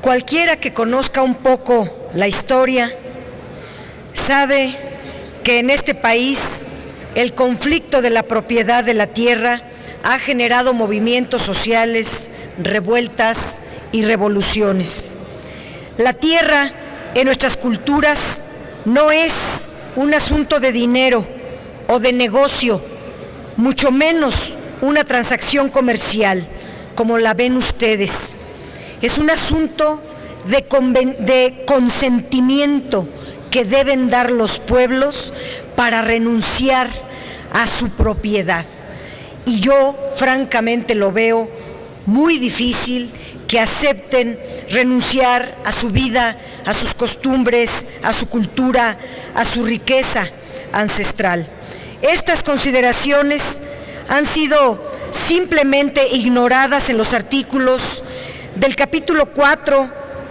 Cualquiera que conozca un poco la historia sabe que en este país el conflicto de la propiedad de la tierra ha generado movimientos sociales, revueltas y revoluciones. La tierra en nuestras culturas no es un asunto de dinero o de negocio, mucho menos una transacción comercial, como la ven ustedes. Es un asunto de consentimiento que deben dar los pueblos para renunciar a su propiedad. Y yo, francamente, lo veo muy difícil que acepten renunciar a su vida, a sus costumbres, a su cultura, a su riqueza ancestral. Estas consideraciones han sido simplemente ignoradas en los artículos del capítulo 4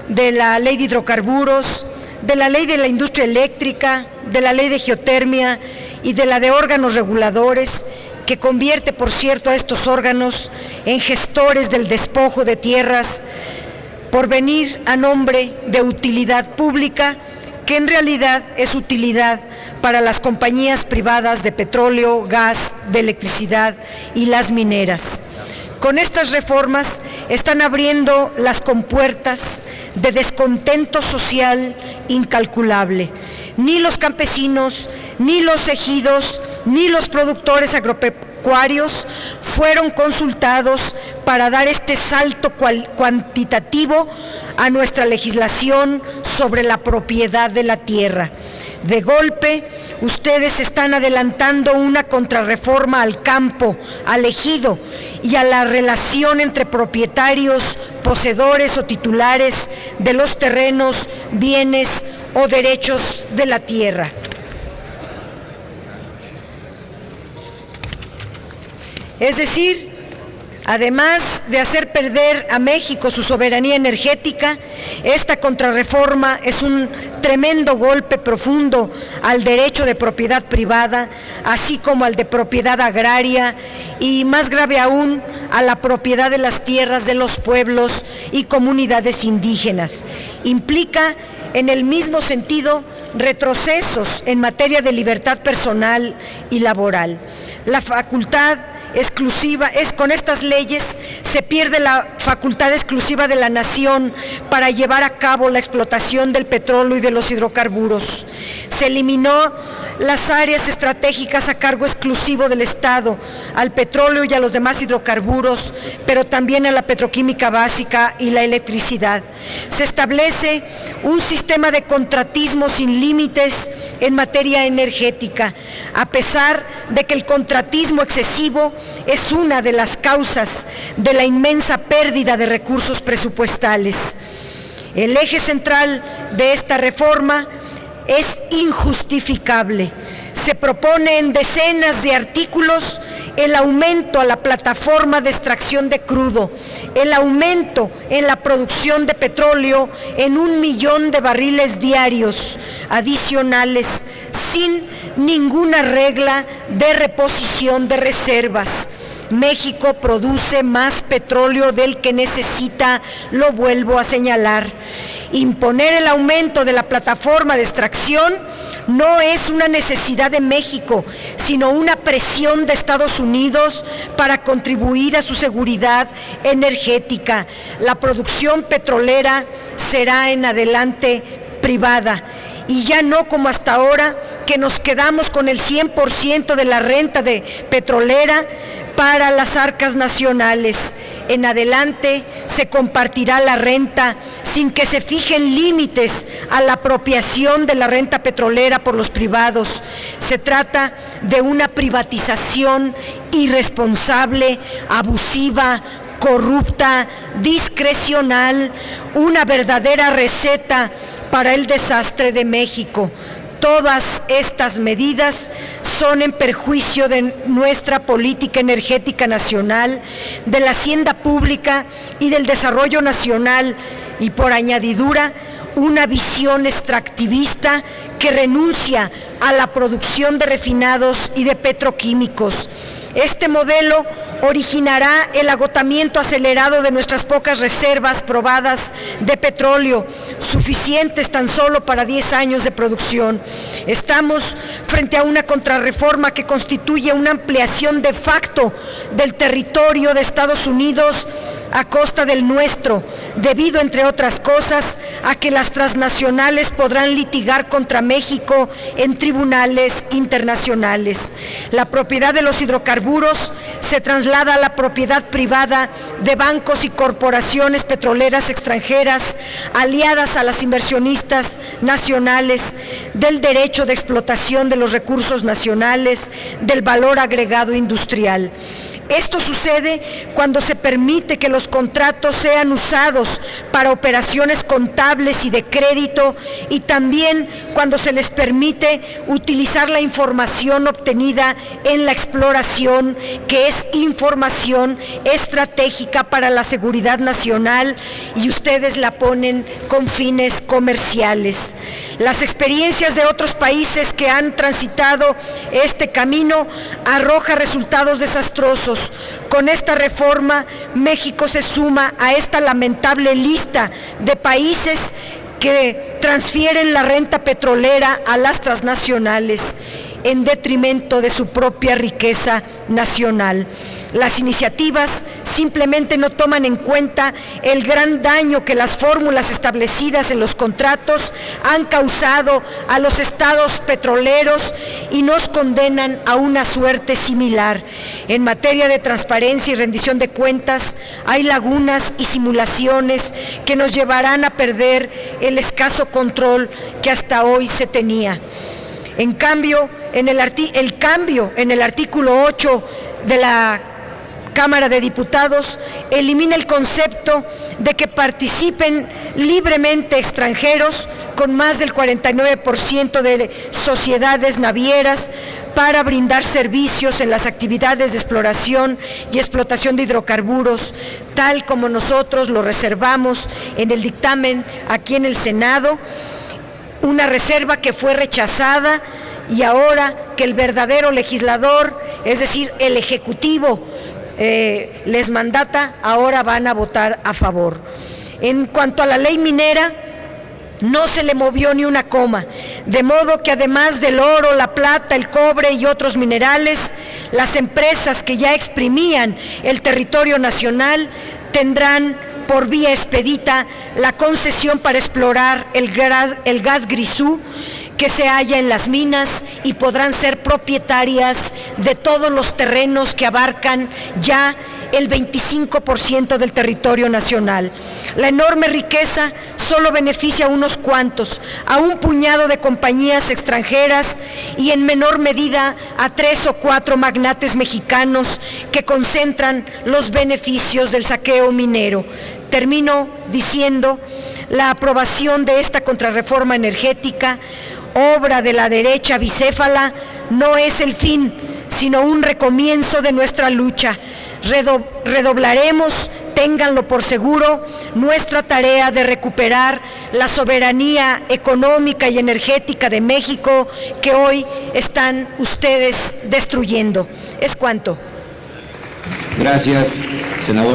de la Ley de Hidrocarburos, de la Ley de la Industria Eléctrica, de la Ley de Geotermia y de la de órganos reguladores, que convierte, por cierto, a estos órganos en gestores del despojo de tierras por venir a nombre de utilidad pública, que en realidad es utilidad para las compañías privadas de petróleo, gas, de electricidad y las mineras. Con estas reformas están abriendo las compuertas de descontento social incalculable. Ni los campesinos, ni los ejidos, ni los productores agropecuarios fueron consultados para dar este salto cuantitativo a nuestra legislación sobre la propiedad de la tierra. De golpe, ustedes están adelantando una contrarreforma al campo, al ejido y a la relación entre propietarios, poseedores o titulares de los terrenos, bienes o derechos de la tierra. Es decir, además de hacer perder a México su soberanía energética, esta contrarreforma es un tremendo golpe profundo al derecho de propiedad privada, así como al de propiedad agraria y, más grave aún, a la propiedad de las tierras de los pueblos y comunidades indígenas. Implica, en el mismo sentido, retrocesos en materia de libertad personal y laboral. La facultad exclusiva, con estas leyes se pierde la facultad exclusiva de la nación para llevar a cabo la explotación del petróleo y de los hidrocarburos. Se eliminó las áreas estratégicas a cargo exclusivo del Estado, al petróleo y a los demás hidrocarburos, pero también a la petroquímica básica y la electricidad. Se establece un sistema de contratismo sin límites en materia energética, a pesar de que el contratismo excesivo es una de las causas de la inmensa pérdida de recursos presupuestales. El eje central de esta reforma es injustificable. Se propone en decenas de artículos el aumento a la plataforma de extracción de crudo, el aumento en la producción de petróleo en 1 millón de barriles diarios adicionales, sin ninguna regla de reposición de reservas. México produce más petróleo del que necesita, lo vuelvo a señalar. Imponer el aumento de la plataforma de extracción no es una necesidad de México, sino una presión de Estados Unidos para contribuir a su seguridad energética. La producción petrolera será en adelante privada y ya no como hasta ahora, que nos quedamos con el 100% de la renta de petrolera para las arcas nacionales. En adelante se compartirá la renta sin que se fijen límites a la apropiación de la renta petrolera por los privados. Se trata de una privatización irresponsable, abusiva, corrupta, discrecional, una verdadera receta para el desastre de México. Todas estas medidas son en perjuicio de nuestra política energética nacional, de la hacienda pública y del desarrollo nacional, y por añadidura, una visión extractivista que renuncia a la producción de refinados y de petroquímicos. Este modelo originará el agotamiento acelerado de nuestras pocas reservas probadas de petróleo, suficientes tan solo para 10 años de producción. Estamos frente a una contrarreforma que constituye una ampliación de facto del territorio de Estados Unidos a costa del nuestro, debido, entre otras cosas, a que las transnacionales podrán litigar contra México en tribunales internacionales. La propiedad de los hidrocarburos se traslada a la propiedad privada de bancos y corporaciones petroleras extranjeras aliadas a las inversionistas nacionales, del derecho de explotación de los recursos nacionales, del valor agregado industrial. Esto sucede cuando se permite que los contratos sean usados para operaciones contables y de crédito, y también cuando se les permite utilizar la información obtenida en la exploración, que es información estratégica para la seguridad nacional, y ustedes la ponen con fines comerciales. Las experiencias de otros países que han transitado este camino arroja resultados desastrosos. Con esta reforma, México se suma a esta lamentable lista de países que transfieren la renta petrolera a las transnacionales en detrimento de su propia riqueza nacional. Las iniciativas simplemente no toman en cuenta el gran daño que las fórmulas establecidas en los contratos han causado a los estados petroleros y nos condenan a una suerte similar. En materia de transparencia y rendición de cuentas, hay lagunas y simulaciones que nos llevarán a perder el escaso control que hasta hoy se tenía. En cambio, el cambio en el artículo 8 de la Cámara de Diputados elimina el concepto de que participen libremente extranjeros con más del 49% de sociedades navieras para brindar servicios en las actividades de exploración y explotación de hidrocarburos, tal como nosotros lo reservamos en el dictamen aquí en el Senado, una reserva que fue rechazada, y ahora que el verdadero legislador, es decir, el Ejecutivo, les mandata, ahora van a votar a favor. En cuanto a la ley minera, no se le movió ni una coma, de modo que además del oro, la plata, el cobre y otros minerales, las empresas que ya exprimían el territorio nacional tendrán por vía expedita la concesión para explorar el gas grisú que se halla en las minas, y podrán ser propietarias de todos los terrenos que abarcan ya el 25% del territorio nacional. La enorme riqueza solo beneficia a unos cuantos, a un puñado de compañías extranjeras y en menor medida a 3 o 4 magnates mexicanos que concentran los beneficios del saqueo minero. Termino diciendo, la aprobación de esta contrarreforma energética, obra de la derecha bicéfala, no es el fin, sino un recomienzo de nuestra lucha. Redoblaremos, ténganlo por seguro, nuestra tarea de recuperar la soberanía económica y energética de México que hoy están ustedes destruyendo. Es cuanto. Gracias, senador.